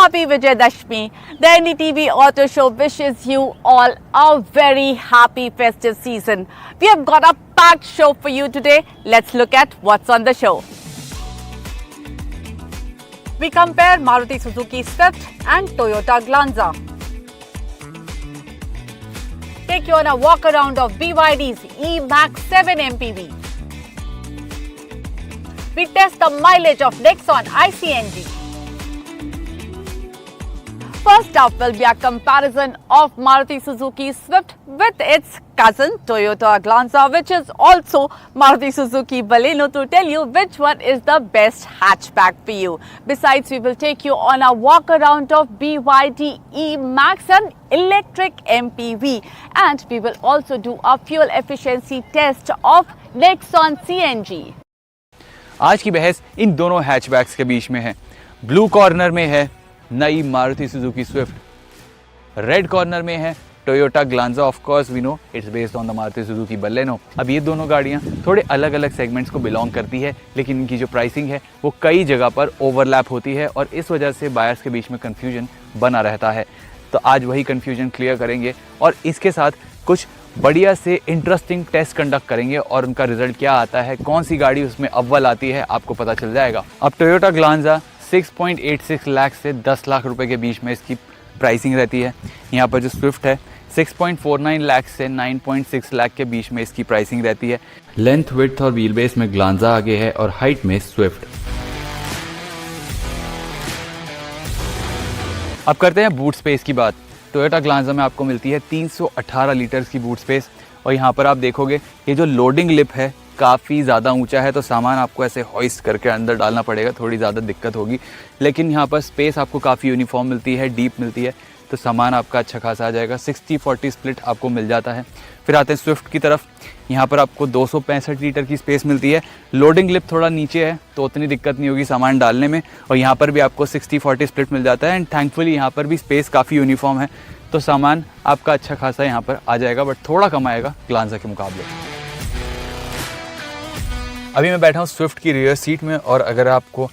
happy Vijayadashmi. The NDTV Auto Show wishes you all a very happy festive season. We have got a packed show for you today. Let's look at what's on the show. We compare Maruti Suzuki Swift and Toyota Glanza. Take you on a walk around of BYD's E-Max 7 MPV. We test the mileage of Nexon ICNG. First up will be a comparison of Maruti Suzuki Swift with its cousin Toyota Glanza, which is also Maruti Suzuki Baleno, to tell you which one is the best hatchback for you. Besides, we will take you on a walk around of BYD E-Max, an electric MPV, and we will also do a fuel efficiency test of Nexon CNG. आज की बहस इन दोनों hatchbacks के बीच में है। Blue corner में है नई Maruti Suzuki Swift, red corner में है Toyota Glanza. Of course we know it's based on the Maruti Suzuki Baleno. अब ये दोनों गाड़ियाँ थोड़े अलग अलग सेगमेंट्स को बिलोंग करती है, लेकिन इनकी जो प्राइसिंग है वो कई जगह पर ओवरलैप होती है और इस वजह से बायर्स के बीच में कन्फ्यूजन बना रहता है। तो आज वही कन्फ्यूजन क्लियर करेंगे और इसके साथ कुछ बढ़िया से इंटरेस्टिंग टेस्ट कंडक्ट करेंगे और उनका रिजल्ट क्या आता है, कौन सी गाड़ी उसमें अव्वल आती है, आपको पता चल जाएगा। अब टोयोटा ग्लांजा 6.86 लाख से 10 लाख रुपए के बीच में इसकी प्राइसिंग रहती है। यहाँ पर जो स्विफ्ट है 6.49 लाख से 9.6 लाख के बीच में इसकी प्राइसिंग रहती है। लेंथ, विड्थ और व्हील बेस में ग्लांजा आगे है और हाइट में स्विफ्ट। अब करते हैं बूट स्पेस की बात। टोयोटा ग्लांजा में आपको मिलती है 318 लीटर्स की बूट स्पेस और यहाँ पर आप देखोगे ये जो लोडिंग लिप है काफ़ी ज़्यादा ऊंचा है, तो सामान आपको ऐसे हॉइस्ट करके अंदर डालना पड़ेगा, थोड़ी ज़्यादा दिक्कत होगी। लेकिन यहाँ पर स्पेस आपको काफ़ी यूनिफॉर्म मिलती है, डीप मिलती है, तो सामान आपका अच्छा खासा आ जाएगा। 60-40 स्प्लिट आपको मिल जाता है। फिर आते हैं स्विफ्ट की तरफ। यहाँ पर आपको 265 लीटर की स्पेस मिलती है। लोडिंग लिप थोड़ा नीचे है तो उतनी दिक्कत नहीं होगी सामान डालने में, और यहाँ पर भी आपको 60-40 स्प्लिट मिल जाता है। एंड थैंकफुली यहाँ पर भी स्पेस काफ़ी यूनिफॉर्म है, तो सामान आपका अच्छा खासा यहाँ पर आ जाएगा, बट थोड़ा कम आएगा ग्लांजा के मुकाबले। अभी मैं बैठा हूँ स्विफ्ट की रियर सीट में और अगर आपको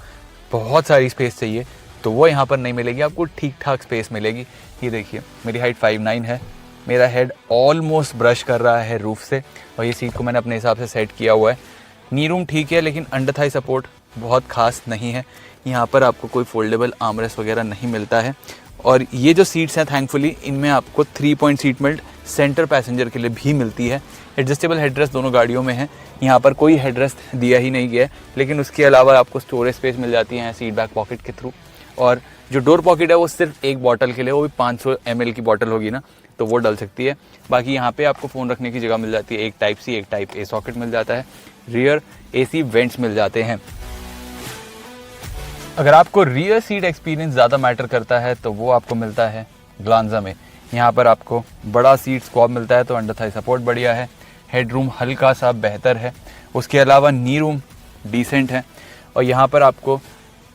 बहुत सारी स्पेस चाहिए तो वो यहाँ पर नहीं मिलेगी, आपको ठीक ठाक स्पेस मिलेगी। ये देखिए मेरी हाइट 5'9" है, मेरा हेड ऑलमोस्ट ब्रश कर रहा है रूफ से और ये सीट को मैंने अपने हिसाब से सेट किया हुआ है। नी रूम ठीक है, लेकिन अंडर थाई सपोर्ट बहुत खास नहीं है। यहाँ पर आपको कोई फोल्डेबल आर्मरेस्ट वगैरह नहीं मिलता है और ये जो सीट्स हैं थैंकफुली इनमें आपको 3 point seat belt centre passenger के लिए भी मिलती है। एडजस्टेबल हेडरेस्ट दोनों गाड़ियों में है, यहाँ पर कोई हेडरेस्ट दिया ही नहीं गया है, लेकिन उसके अलावा आपको स्टोरेज स्पेस मिल जाती है सीट बैक पॉकेट के थ्रू। और जो डोर पॉकेट है वो सिर्फ एक बॉटल के लिए, वो भी 500 ml की बॉटल होगी ना, तो वो डल सकती है। बाकी यहाँ पे आपको फ़ोन रखने की जगह मिल जाती है, एक टाइप सी एक टाइप ए सॉकेट मिल जाता है, रियर AC वेंट्स मिल जाते हैं। अगर आपको रियर सीट एक्सपीरियंस ज़्यादा मैटर करता है तो वो आपको मिलता है ग्लांजा में। यहाँ पर आपको बड़ा सीट स्क्वाब मिलता है, तो अंडर थाई सपोर्ट बढ़िया है, हेडरूम हल्का सा बेहतर है, उसके अलावा नी रूम डिसेंट है और यहाँ पर आपको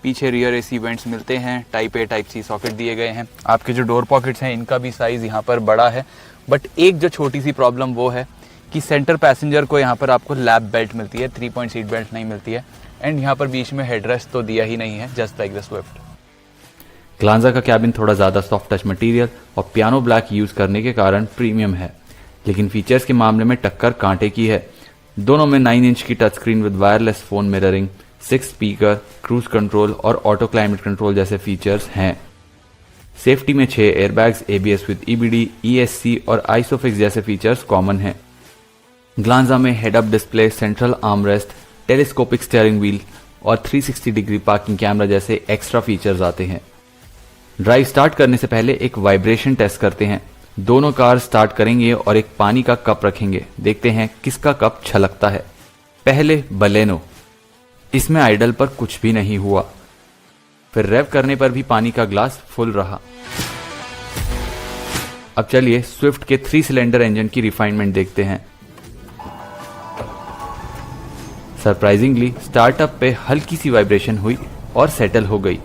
पीछे रियर AC वेंट्स मिलते हैं, type A type C socket दिए गए हैं। आपके जो डोर पॉकेट्स हैं इनका भी साइज़ यहाँ पर बड़ा है, बट एक जो छोटी सी प्रॉब्लम वो है कि सेंटर पैसेंजर को यहाँ पर आपको लैप बेल्ट मिलती है, 3 पॉइंट सीट बेल्ट नहीं मिलती है। एंड यहाँ पर बीच में हेडरेस्ट तो दिया ही नहीं है, just like the Swift. Glanza का कैबिन थोड़ा ज़्यादा सॉफ्ट टच मटेरियल और पियानो ब्लैक यूज़ करने के कारण प्रीमियम है, लेकिन फीचर्स के मामले में टक्कर कांटे की है। दोनों में 9 इंच की touch screen with wireless phone mirroring, 6 speaker, cruise control और ऑटो क्लाइमेट कंट्रोल जैसे फीचर्स हैं। सेफ्टी में 6 airbags, ABS with EBD, ESC और आइसोफिक्स जैसे फीचर्स कॉमन हैं। ग्लांजा में head up display, central armrest, telescopic steering wheel और 360 degree parking camera जैसे एक्स्ट्रा फीचर्स आते हैं। ड्राइव स्टार्ट करने से पहले एक वाइब्रेशन टेस्ट करते हैं। दोनों कार स्टार्ट करेंगे और एक पानी का कप रखेंगे, देखते हैं किसका कप छलकता है। पहले बलेनो, इसमें आइडल पर कुछ भी नहीं हुआ, फिर रेव करने पर भी पानी का ग्लास फुल रहा। अब चलिए स्विफ्ट के 3 सिलेंडर इंजन की रिफाइनमेंट देखते हैं। सरप्राइजिंगली स्टार्टअप पे हल्की सी वाइब्रेशन हुई और सेटल हो गई।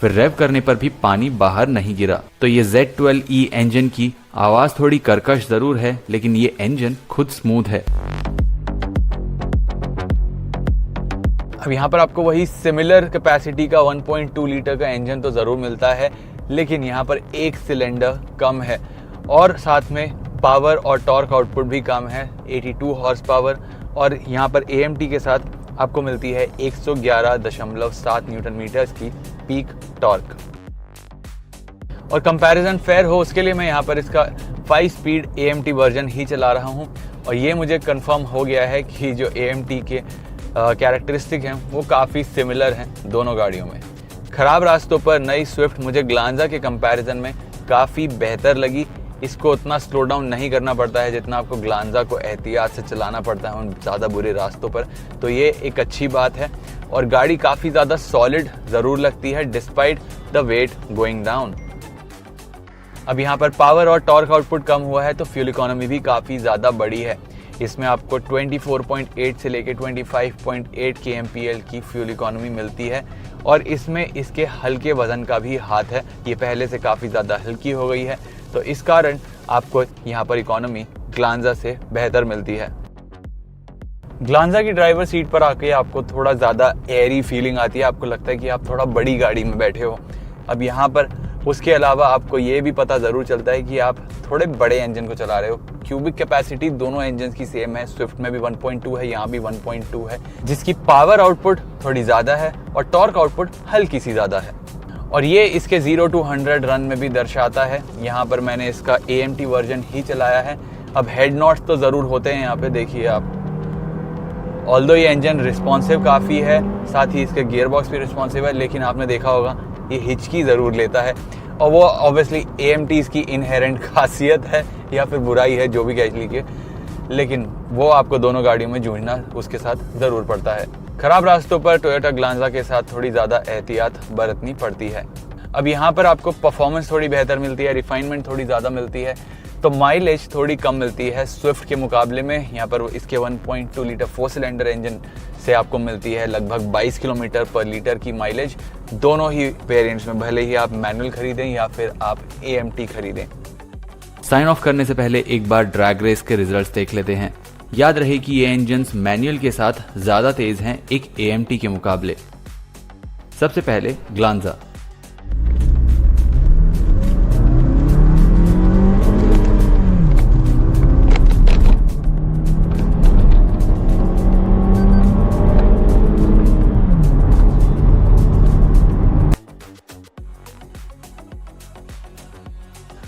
फिर रेव करने पर भी पानी बाहर नहीं गिरा। तो ये Z12E इंजन की आवाज थोड़ी कर्कश जरूर है, लेकिन ये इंजन खुद स्मूथ है। अब यहाँ पर आपको वही सिमिलर कैपेसिटी का 1.2 लीटर का इंजन तो ज़रूर मिलता है, लेकिन यहाँ पर एक सिलेंडर कम है और साथ में पावर और टॉर्क आउटपुट भी कम है, 82 हॉर्स पावर। और यहाँ पर AMT के साथ आपको मिलती है 111.7 न्यूटन मीटर्स की पीक टॉर्क। और कंपैरिजन फेयर हो उसके लिए मैं यहाँ पर इसका 5 स्पीड AMT वर्जन ही चला रहा हूँ और ये मुझे कंफर्म हो गया है कि जो AMT के कैरेक्टरिस्टिक हैं वो काफ़ी सिमिलर हैं दोनों गाड़ियों में। ख़राब रास्तों पर नई स्विफ्ट मुझे ग्लांजा के कंपैरिजन में काफ़ी बेहतर लगी। इसको उतना स्लो डाउन नहीं करना पड़ता है जितना आपको ग्लांजा को एहतियात से चलाना पड़ता है उन ज़्यादा बुरे रास्तों पर, तो ये एक अच्छी बात है। और गाड़ी काफ़ी ज़्यादा सॉलिड ज़रूर लगती है despite the weight going down. अब यहाँ पर पावर और टॉर्क आउटपुट कम हुआ है तो फ्यूल इकोनॉमी भी काफ़ी ज़्यादा बड़ी है। इसमें आपको 24.8 से लेकर 25.8 kmpl की फ्यूल इकोनॉमी मिलती है और इसमें इसके हल्के वजन का भी हाथ है, ये पहले से काफ़ी ज़्यादा हल्की हो गई है, तो इस कारण आपको यहाँ पर इकोनॉमी ग्लांजा से बेहतर मिलती है। ग्लांजा की ड्राइवर सीट पर आके आपको थोड़ा ज़्यादा एयरी फीलिंग आती है, आपको लगता है कि आप थोड़ा बड़ी गाड़ी में बैठे हो। अब यहाँ पर उसके अलावा आपको ये भी पता ज़रूर चलता है कि आप थोड़े बड़े इंजन को चला रहे हो। क्यूबिक कैपेसिटी दोनों इंजन की सेम है, स्विफ्ट में भी 1.2 है, यहाँ भी 1.2 है, जिसकी पावर आउटपुट थोड़ी ज़्यादा है और टॉर्क आउटपुट हल्की सी ज़्यादा है। और ये इसके 0 to 100 रन में भी दर्शाता है। यहाँ पर मैंने इसका AMT वर्जन ही चलाया है। अब हेड नॉट्स तो ज़रूर होते हैं यहाँ पे, देखिए आप। ऑल्दो ये इंजन रिस्पॉन्सिव काफ़ी है, साथ ही इसका गियर बॉक्स भी रिस्पॉन्सिव है, लेकिन आपने देखा होगा ये हिचकी ज़रूर लेता है और वो ऑब्वियसली AMTs की इनहेरेंट खासियत है या फिर बुराई है, जो भी कह लीजिए, लेकिन वो आपको दोनों गाड़ियों में जूझना उसके साथ ज़रूर पड़ता है। खराब रास्तों पर टोयोटा ग्लांजा के साथ थोड़ी ज़्यादा एहतियात बरतनी पड़ती है। अब यहाँ पर आपको परफॉर्मेंस थोड़ी बेहतर मिलती है, रिफाइनमेंट थोड़ी ज़्यादा मिलती है, तो माइलेज थोड़ी कम मिलती है स्विफ्ट के मुकाबले में। यहाँ पर इसके 1.2 लीटर 4 सिलेंडर इंजन से आपको मिलती है लगभग 22 किलोमीटर पर लीटर की माइलेज, दोनों ही वेरिएंट्स में, भले ही आप मैनुअल खरीदें या फिर आप AMT खरीदें। साइन ऑफ करने से पहले एक बार ड्रैग रेस के रिजल्ट्स देख लेते हैं। याद रहे कि ये इंजन्स मैनुअल के साथ ज़्यादा तेज हैं एक AMT के मुकाबले। सबसे पहले ग्लांजा।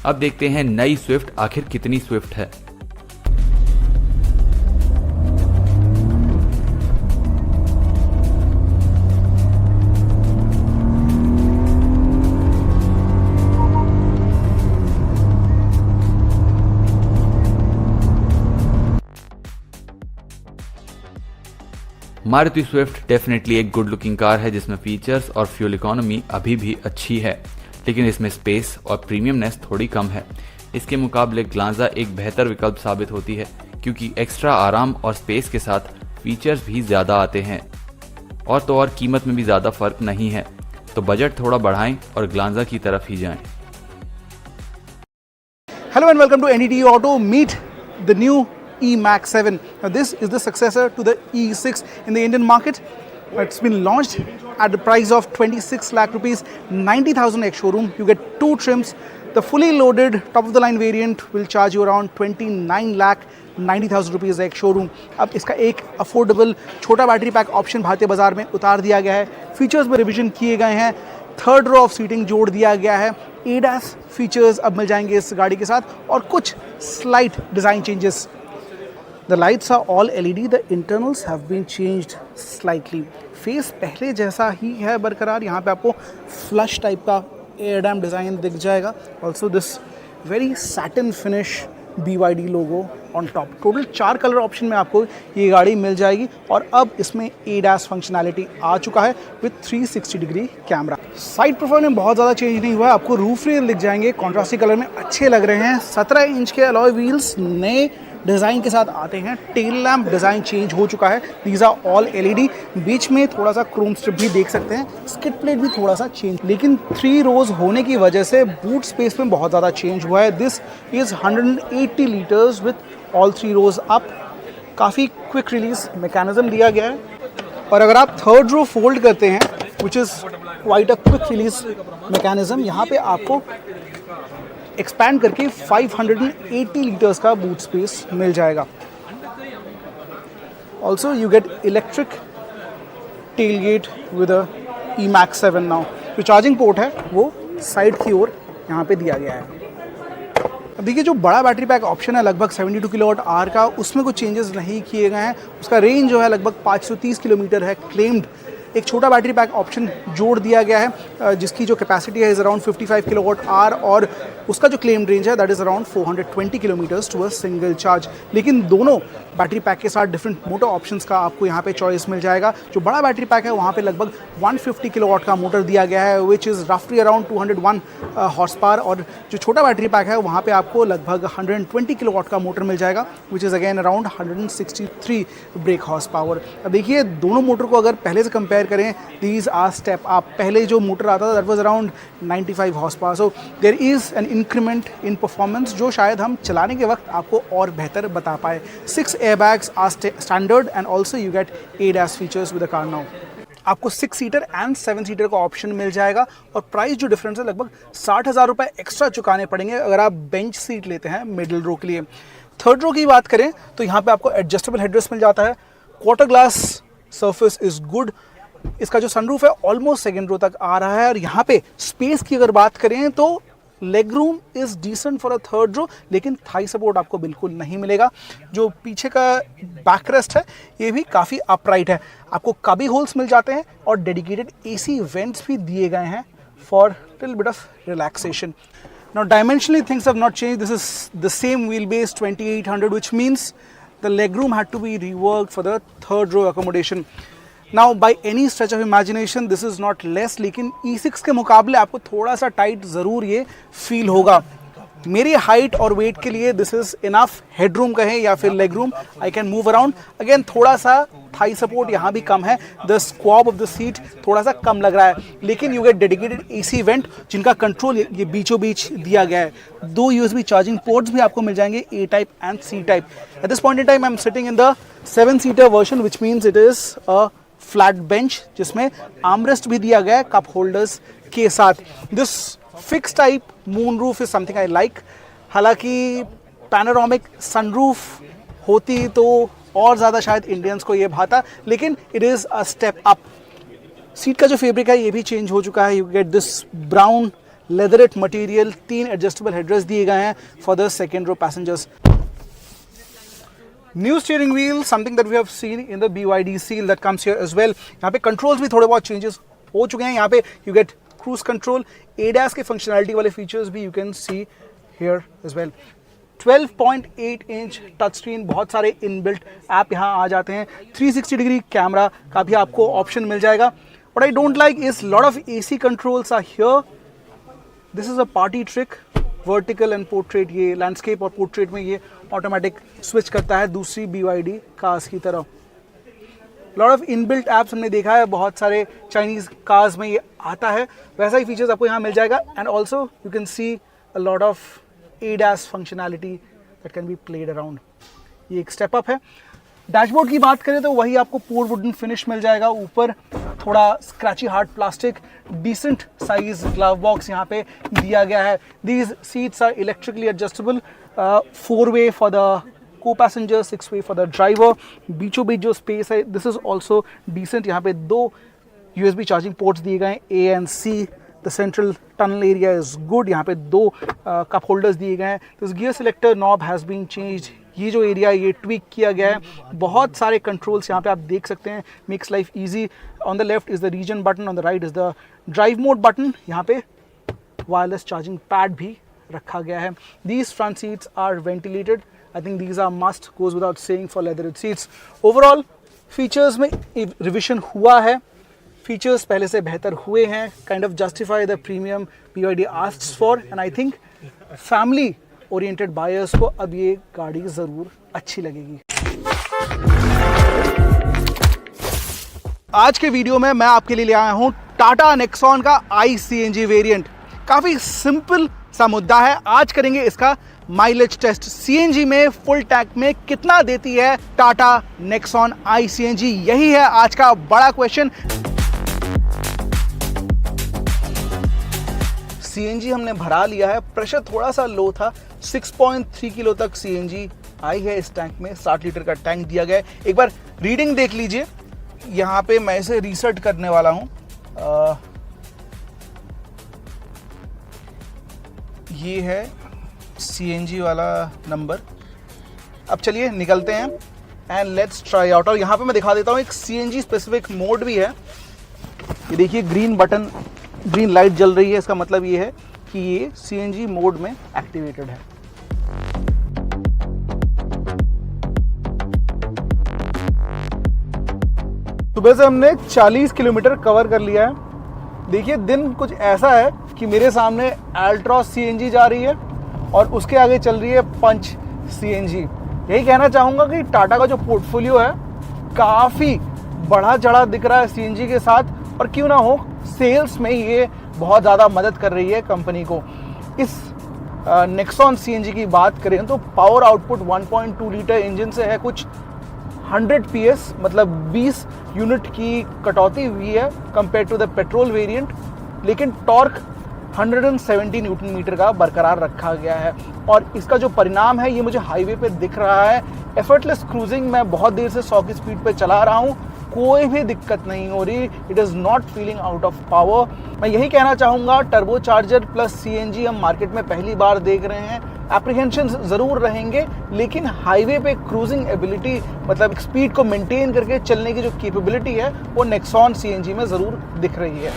अब देखते हैं नई स्विफ्ट आखिर कितनी स्विफ्ट है। मारुति स्विफ्ट डेफिनेटली एक गुड लुकिंग कार है जिसमें फीचर्स और फ्यूल इकोनॉमी अभी भी अच्छी है, लेकिन इसमें स्पेस और प्रीमियमनेस थोड़ी कम है। इसके मुकाबले ग्लांजा एक बेहतर विकल्प साबित होती है क्योंकि एक्स्ट्रा आराम और स्पेस के साथ फीचर्स भी ज़्यादा आते हैं और तो और कीमत में भी ज़्यादा फर्क नहीं है, तो बजट थोड़ा बढ़ाएं और ग्लांजा की तरफ ही जाएं। Hello and welcome to NDT Auto. Meet the new E-Max 7. Now this is the successor to the E6 in the Indian market. It's been launched at the price of 26 lakh rupees, 90,000 ex-showroom. You get two trims. The fully loaded top-of-the-line variant will charge you around 29 lakh 90,000 rupees ex-showroom. अब इसका एक affordable छोटा battery pack option भारतीय बाजार में उतार दिया गया है। फीचर्स में रिविजन किए गए हैं, थर्ड रो ऑफ सीटिंग जोड़ दिया गया है, ADAS फीचर्स अब मिल जाएंगे इस गाड़ी के साथ और कुछ slight design changes. The lights are all LED. The internals have been changed slightly. Face पहले जैसा ही है बरकरार। यहाँ पे आपको फ्लश टाइप का एयरडैम डिज़ाइन दिख जाएगा। Also this very satin finish BYD logo on top. Total 4 colour option में आपको ये गाड़ी मिल जाएगी और अब इसमें ADAS फंक्शनैलिटी आ चुका है with 360 degree camera. Side profile में बहुत ज़्यादा चेंज नहीं हुआ है। आपको रूफ रेल दिख जाएंगे, कॉन्ट्रास्टी कलर में अच्छे लग रहे हैं। 17 इंच के अलॉय व्हील्स, नए डिज़ाइन के साथ आते हैं। टेल लैम्प डिज़ाइन चेंज हो चुका है, दीज आर ऑल LED। बीच में थोड़ा सा क्रोम स्ट्रिप भी देख सकते हैं, स्किड प्लेट भी थोड़ा सा चेंज, लेकिन 3 रोज होने की वजह से बूट स्पेस में बहुत ज़्यादा चेंज हुआ है। This is 180 litres with all 3 rows up. काफ़ी क्विक रिलीज मैकेनिज्म दिया गया है, और अगर आप थर्ड रो फोल्ड करते हैं which is quite a quick release mechanism, यहाँ पे आपको एक्सपैंड करके 580 लीटर्स का बूट स्पेस मिल जाएगा। Also you gate electric tailgate with a E-Max 7 now. जो चार्जिंग पोर्ट है वो साइड की ओर यहाँ पे दिया गया है। अब देखिए, जो बड़ा बैटरी पैक ऑप्शन है लगभग 72 किलोवाट आवर का, उसमें कुछ चेंजेस नहीं किए गए हैं। उसका रेंज जो है लगभग 530 किलोमीटर है क्लेम्ड। एक छोटा बैटरी पैक ऑप्शन जोड़ दिया गया है जिसकी जो कैपेसिटी है इज़ अराउंड 55 किलोवाट आवर, और उसका जो क्लेम्ड रेंज है that is around 420 kilometres to a single charge. लेकिन दोनों बैटरी पैक के साथ डिफरेंट मोटर ऑप्शंस का आपको यहाँ पे चॉइस मिल जाएगा। जो बड़ा बैटरी पैक है वहाँ पे लगभग 150 किलोवाट का मोटर दिया गया है विच इज़ रफली अराउंड 201 हॉर्स पावर, और जो छोटा बैटरी पैक है वहाँ पे आपको लगभग 120 किलोवाट का मोटर मिल जाएगा which is again around 163 break horse power. अब देखिए, दोनों मोटर को अगर पहले से कंपेयर करें, दीज आर स्टेप अप। पहले जो मोटर आता था that was around 95 horsepower, so there is an increment in performance जो शायद हम चलाने के वक्त आपको और बेहतर बता पाए। 6 airbags are standard and also you get ADAS features with the car now. आपको 6 सीटर एंड 7 सीटर का ऑप्शन मिल जाएगा, और प्राइस जो डिफरेंस है लगभग 60,000 रुपये एक्स्ट्रा चुकाने पड़ेंगे अगर आप बेंच सीट लेते हैं मिडिल रो के लिए। थर्ड रो की बात करें तो यहाँ पे आपको एडजस्टेबल हेडरेस्ट मिल जाता है। Quarter glass surface is good. इसका जो सनरूफ है ऑलमोस्ट सेकेंड रो तक आ रहा है, और यहाँ पे स्पेस की अगर बात करें तो legroom is decent for a third row, लेकिन थाई सपोर्ट आपको बिल्कुल नहीं मिलेगा। जो पीछे का बैक रेस्ट है ये भी काफ़ी अपराइट है। आपको काबी होल्स मिल जाते हैं और डेडिकेटेड AC वेंट्स भी दिए गए हैं for little bit of relaxation. Now dimensionally things have not changed. This is the same wheelbase 2800, which means the legroom had to be reworked for the third row accommodation. Now by any stretch of imagination this is not less, लेकिन E6 के मुकाबले आपको थोड़ा सा tight ज़रूर ये feel होगा। मेरी हाइट और वेट के लिए दिस इज़ इनफ। हेडरूम कहें या फिर leg room, I can move around. Again थोड़ा सा थाई सपोर्ट यहाँ भी कम है, द स्क्वाब ऑफ द सीट थोड़ा सा कम लग रहा है, लेकिन you get dedicated AC went जिनका कंट्रोल ये बीचों बीच दिया गया है। 2 USB चार्जिंग पोर्ट्स भी आपको मिल जाएंगे, A type and C type. At this point in time I am sitting in the 7 seater version which means it is a flat bench जिसमें आर्मरेस्ट भी दिया गया है कप होल्डर्स के साथ। This fix type moon roof is something I like. हालांकि panoramic sunroof होती तो और ज़्यादा शायद इंडियंस को ये भाता, लेकिन it is a step up. Seat का जो फैब्रिक है ये भी चेंज हो चुका है। You get this brown leatherette material. 3 adjustable headrest दिए गए हैं for the second row passengers. New steering wheel, something that we have seen in the BYD seal that comes here as well। यहाँ पे controls भी थोड़े बहुत changes हो चुके हैं। यहाँ पे you get cruise control, ADAS के फंक्शनैलिटी वाले फीचर्स भी you can see here as well. 12.8 inch touch screen, बहुत सारे इनबिल्ट ऐप यहाँ आ जाते हैं। 360 डिग्री कैमरा का भी आपको ऑप्शन मिल जाएगा। What I don't like is lot of AC controls are here. This is a party trick. Vertical and portrait, ये लैंडस्केप और पोर्ट्रेट में ये ऑटोमेटिक स्विच करता है दूसरी BYD कार्स की तरह। लॉट ऑफ इनबिल्ट ऐप्स हमने देखा है, बहुत सारे चाइनीज़ कार्स में ये आता है, वैसा ही फीचर्स आपको यहाँ मिल जाएगा। And also you can C a lot of ADAS functionality that can be played around. ये एक स्टेप अप है। डैशबोर्ड की बात करें तो वही आपको पूर वुडन फिनिश मिल जाएगा। ऊपर थोड़ा scratchy hard plastic, decent size glove box यहाँ पे दिया गया है। These seats are electrically adjustable, 4-way for the co passenger, 6-way for the driver. बीचों बीच जो स्पेस है दिस इज ऑल्सो डिसेंट। यहाँ पे 2 USB चार्जिंग पोर्ट्स दिए गए हैं, A and C। The central tunnel area is good. यहाँ पे 2 कप होल्डर्स दिए गए हैं। This gear selector knob has been changed. ये जो एरिया ये ट्विक किया गया है। बहुत सारे कंट्रोल्स यहाँ पे आप देख सकते हैं, makes life easy. On the left is the regen button, on the right is the drive mode button. यहाँ पे वायरलेस चार्जिंग पैड भी रखा गया है। These front seats are ventilated. I think these are must, goes without saying for leather seats. Overall features में revision हुआ है, features पहले से बेहतर हुए हैं, kind of justify the premium BYD asks for. And I think family oriented buyers को अब ये गाड़ी ज़रूर अच्छी लगेगी। आज के वीडियो में मैं आपके लिए ले आया हूं टाटा नेक्सॉन का iCNG वेरिएंट। काफ़ी सिंपल सा मुद्दा है, आज करेंगे इसका माइलेज टेस्ट। सीएनजी में फुल टैंक में कितना देती है टाटा नेक्सॉन iCNG, यही है आज का बड़ा क्वेश्चन। सीएनजी हमने भरा लिया है, प्रेशर थोड़ा सा लो था, 6.3 किलो तक सीएनजी आई है इस टैंक में। 60 लीटर का टैंक दिया गया है। एक बार रीडिंग देख लीजिए, यहाँ पे मैं इसे रीसेट करने वाला हूँ। ये है सीएनजी वाला नंबर। अब चलिए निकलते हैं एंड लेट्स ट्राई आउट। और यहाँ पे मैं दिखा देता हूँ एक सीएनजी स्पेसिफिक मोड भी है। ये देखिए ग्रीन बटन, ग्रीन लाइट जल रही है, इसका मतलब ये है कि ये सीएनजी मोड में एक्टिवेटेड है। सुबह से हमने 40 किलोमीटर कवर कर लिया है। देखिए दिन कुछ ऐसा है कि मेरे सामने अल्ट्रॉस सीएनजी जा रही है और उसके आगे चल रही है पंच सीएनजी। यही कहना चाहूँगा कि टाटा का जो पोर्टफोलियो है काफ़ी बढ़ा चढ़ा दिख रहा है सीएनजी के साथ, और क्यों ना हो सेल्स में ये बहुत ज़्यादा मदद कर रही है कंपनी को। इस नेक्सॉन सीएनजी की बात करें तो पावर आउटपुट 1.2 लीटर इंजन से है, कुछ 100 PS मतलब 20 यूनिट की कटौती हुई है compare to the petrol variant, लेकिन टॉर्क 170 न्यूटन मीटर का बरकरार रखा गया है। और इसका जो परिणाम है ये मुझे हाईवे पे दिख रहा है। एफर्टलेस क्रूजिंग, मैं बहुत देर से 100 की स्पीड पे चला रहा हूँ, कोई भी दिक्कत नहीं हो रही। It is not feeling out of power. मैं यही कहना चाहूँगा, टर्बो चार्जर प्लस सीएनजी हम मार्केट में पहली बार देख रहे हैं। एप्रीहेंशन ज़रूर रहेंगे, लेकिन हाईवे पे क्रूजिंग एबिलिटी मतलब स्पीड को मेंटेन करके चलने की जो कैपेबिलिटी है वो नेक्सॉन सीएनजी में ज़रूर दिख रही है।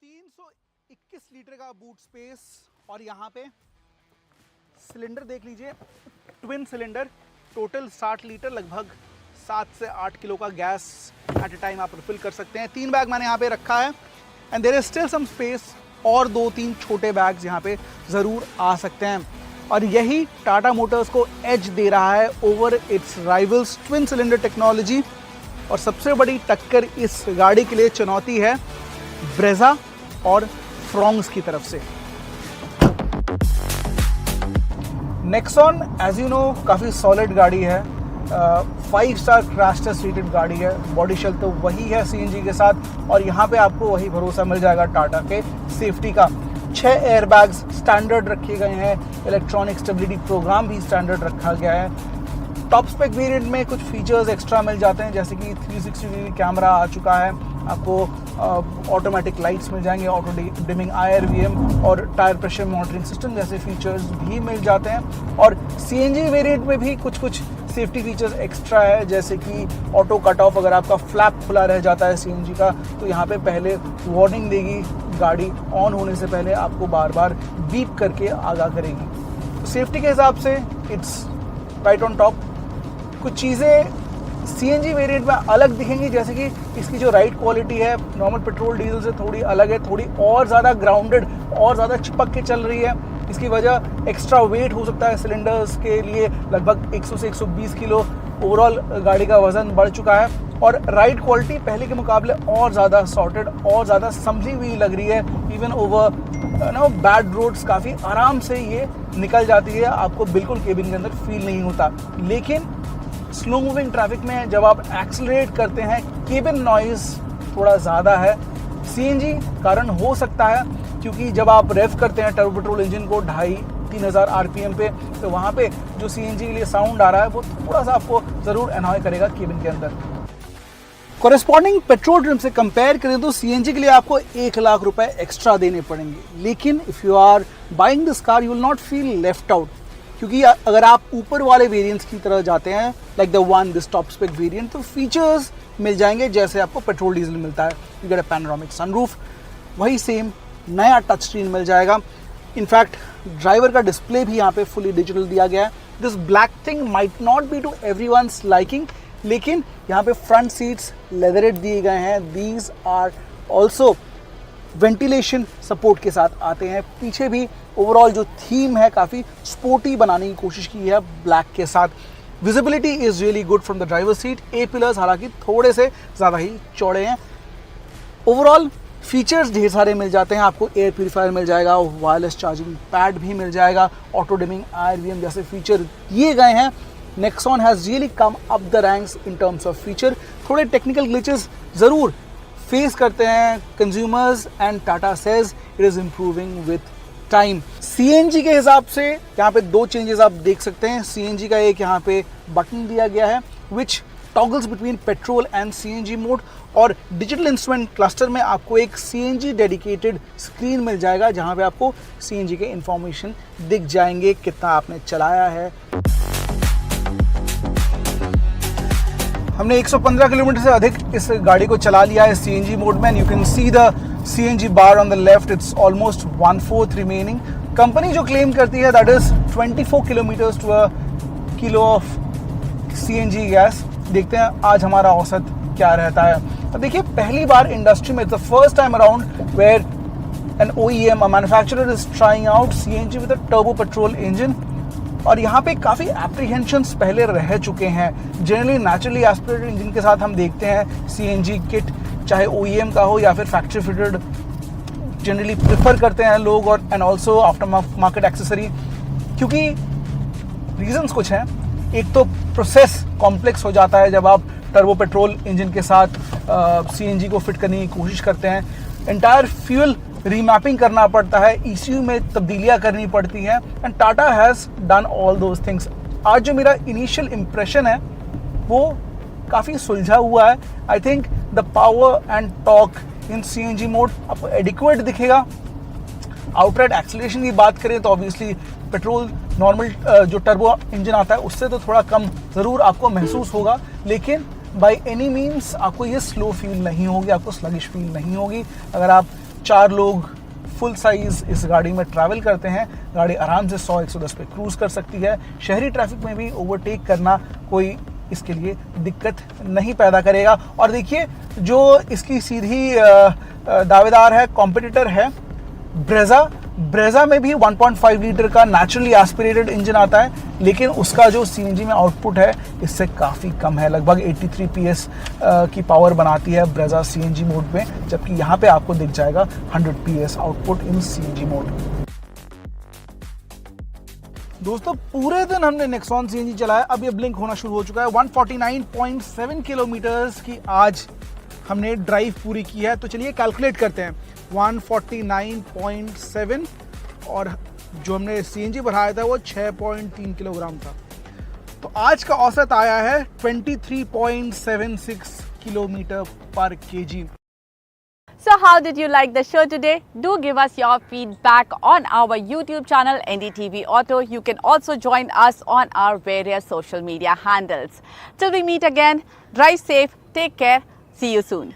$321 लीटर का बूट स्पेस, और यहाँ पे सिलेंडर देख लीजिए, ट्विन सिलेंडर, टोटल 60 लीटर, लगभग 7 से 8 किलो का गैस एट ए टाइम आप रिफिल कर सकते हैं। 3 बैग मैंने यहाँ पे रखा है and there is still some space, और 2-3 छोटे बैग्स यहाँ पे ज़रूर आ सकते हैं। और यही टाटा मोटर्स को एज दे रहा है over it's rivals. Twin cylinder technology, और सबसे बड़ी टक्कर इस गाड़ी के लिए चुनौती है ब्रेजा और फ्रॉन्ग्स की तरफ से। नेक्सॉन एज यू नो काफ़ी सॉलिड गाड़ी है, 5 स्टार क्रैश टेस्ट रेटेड गाड़ी है। बॉडी शेल तो वही है सीएनजी के साथ, और यहाँ पे आपको वही भरोसा मिल जाएगा टाटा के सेफ्टी का। 6 एयरबैग्स स्टैंडर्ड रखे गए हैं, इलेक्ट्रॉनिक स्टेबिलिटी प्रोग्राम भी स्टैंडर्ड रखा गया है। टॉप स्पेक वेरिएंट में कुछ फीचर्स एक्स्ट्रा मिल जाते हैं, जैसे कि 360 डिग्री कैमरा आ चुका है, आपको ऑटोमेटिक लाइट्स मिल जाएंगे, ऑटो डिमिंग IRVM और टायर प्रेशर मॉनिटरिंग सिस्टम जैसे फीचर्स भी मिल जाते हैं। और सीएनजी वेरिएंट में भी कुछ सेफ्टी फीचर्स एक्स्ट्रा है, जैसे कि ऑटो कट ऑफ, अगर आपका फ्लैप खुला रह जाता है सीएनजी का तो यहाँ पे पहले वार्निंग देगी, गाड़ी ऑन होने से पहले आपको बार बार बीप करके आगाह करेगी। सेफ्टी के हिसाब से इट्स राइट ऑन टॉप। कुछ चीज़ें सीएनजी वेरिएंट में अलग दिखेंगी, जैसे कि इसकी जो राइड क्वालिटी है नॉर्मल पेट्रोल डीजल से थोड़ी अलग है, थोड़ी और ज़्यादा ग्राउंडेड और ज़्यादा चिपक के चल रही है। इसकी वजह एक्स्ट्रा वेट हो सकता है सिलेंडर्स के लिए, लगभग 100 से 120 किलो ओवरऑल गाड़ी का वजन बढ़ चुका है। और राइड क्वालिटी पहले के मुकाबले और ज़्यादा सॉर्टेड और ज़्यादा संभली हुई लग रही है। इवन ओवर बैड रोड्स काफ़ी आराम से ये निकल जाती है, आपको बिल्कुल केबिन के अंदर फील नहीं होता। लेकिन स्लो मूविंग ट्रैफिक में जब आप एक्सेलरेट करते हैं, केबिन नॉइज़ थोड़ा ज़्यादा है। सीएनजी कारण हो सकता है, क्योंकि जब आप रेव करते हैं टर्बो पेट्रोल इंजन को 2.5 3000 RPM पे, तो वहाँ पे जो CNG के लिए साउंड आ रहा है वो थोड़ा सा आपको ज़रूर एनॉय करेगा केबिन के अंदर। कॉरेस्पॉन्डिंग पेट्रोल ट्रिम से कंपेयर करें तो CNG के लिए आपको 1 लाख रुपए एक्स्ट्रा देने पड़ेंगे, लेकिन if you are buying this car you will not feel left out, क्योंकि अगर आप ऊपर वाले वेरिएंट्स की तरह जाते हैं like the one this top spec variant, तो फीचर्स मिल जाएंगे जैसे आपको पेट्रोल डीजल मिलता है। You get a panoramic sunroof, वही सेम नया टच स्क्रीन मिल जाएगा। इनफैक्ट ड्राइवर का डिस्प्ले भी यहाँ पे फुली डिजिटल दिया गया है। This black thing might not be to everyone's liking, लेकिन यहाँ पे फ्रंट सीट्स लेदरेट दिए गए हैं। These are also ventilation support के साथ आते हैं। पीछे भी ओवरऑल जो थीम है काफ़ी स्पोर्टी बनाने की कोशिश की है ब्लैक के साथ। Visibility is really good from the driver seat. A pillars हालांकि थोड़े से ज़्यादा ही चौड़े हैं। ओवरऑल फीचर्स ढेर सारे मिल जाते हैं। आपको एयर प्यूरीफायर मिल जाएगा, वायरलेस चार्जिंग पैड भी मिल जाएगा, ऑटो डिमिंग IRVM जैसे फीचर दिए गए हैं। Nexon has really come up the ranks in terms of feature. थोड़े टेक्निकल ग्लिचेस ज़रूर फेस करते हैं consumers and Tata says it is improving with time. CNG के हिसाब से यहाँ पे 2 चेंजेस आप देख सकते हैं। CNG का एक यहाँ पे बटन दिया गया है which toggles between petrol and CNG mode, और डिजिटल इंस्ट्रूमेंट क्लस्टर में आपको एक CNG डेडिकेटेड स्क्रीन मिल जाएगा जहाँ पे आपको CNG के इंफॉर्मेशन दिख जाएंगे, कितना आपने चलाया है। हमने 115 किलोमीटर से अधिक इस गाड़ी को चला लिया है CNG मोड में। You can see the CNG bar on the left, it's almost 1/4 remaining. Company जो क्लेम करती है that is 24 kilometres to a kilo of CNG gas. देखते हैं आज हमारा औसत क्या रहता है। अब देखिए, पहली बार इंडस्ट्री में, the first time around where an OEM, a manufacturer is trying out CNG with a turbo petrol engine, और यहाँ पे काफ़ी एप्रीहेंशंस पहले रह चुके हैं। जनरली नेचुरली एस्पिरेटेड इंजन के साथ हम देखते हैं CNG किट, चाहे OEM का हो या फिर फैक्ट्री फिटेड, जनरली प्रेफर करते हैं लोग, और and also after market accessory, क्योंकि रीजंस कुछ हैं। एक तो प्रोसेस कॉम्प्लेक्स हो जाता है जब आप टर्बो पेट्रोल इंजन के साथ CNG को फिट करने की कोशिश करते हैं। एंटायर फ्यूल रीमैपिंग करना पड़ता है, ECU में तब्दीलियाँ करनी पड़ती हैं, and Tata has done all those things. आज जो मेरा इनिशियल इम्प्रेशन है वो काफ़ी सुलझा हुआ है। I think the power and torque in CNG mode आपको एडिक्वेट दिखेगा। आउटराइट एक्सीलरेशन की बात करें तो ऑब्वियसली पेट्रोल नॉर्मल जो टर्बो इंजन आता है उससे तो थोड़ा कम ज़रूर आपको महसूस होगा, लेकिन बाय एनी मीन्स आपको ये स्लो फील नहीं होगी, आपको स्लगिश फील नहीं होगी। अगर आप 4 लोग फुल साइज़ इस गाड़ी में ट्रैवल करते हैं, गाड़ी आराम से 100-110 पे क्रूज़ कर सकती है। शहरी ट्रैफिक में भी ओवरटेक करना कोई इसके लिए दिक्कत नहीं पैदा करेगा। और देखिए, जो इसकी सीधी दावेदार है, कॉम्पिटिटर है ब्रेजा में भी 1.5 लीटर का नेचुरली एस्पिरेटेड इंजन आता है, लेकिन उसका जो CNG में आउटपुट है इससे काफ़ी कम है। लगभग 83 PS की पावर बनाती है ब्रेजा CNG मोड में, जबकि यहाँ पे आपको दिख जाएगा 100 PS आउटपुट इन CNG मोड। दोस्तों, पूरे दिन हमने नेक्सॉन CNG चलाया, अब ये ब्लिंक होना शुरू हो चुका है। 149.7 किलोमीटर्स की आज हमने ड्राइव पूरी की है, तो चलिए कैलकुलेट करते हैं। 149.7 और जो हमने CNG बढ़ाया था वो 6.3 किलोग्राम था, तो आज का औसत आया है 23.76 किलोमीटर पर kg। So how did you like the show today? Do give us your feedback on our YouTube channel NDTV Auto. You can also join us on our various social media handles. Till we meet again, drive safe, take care, see you soon.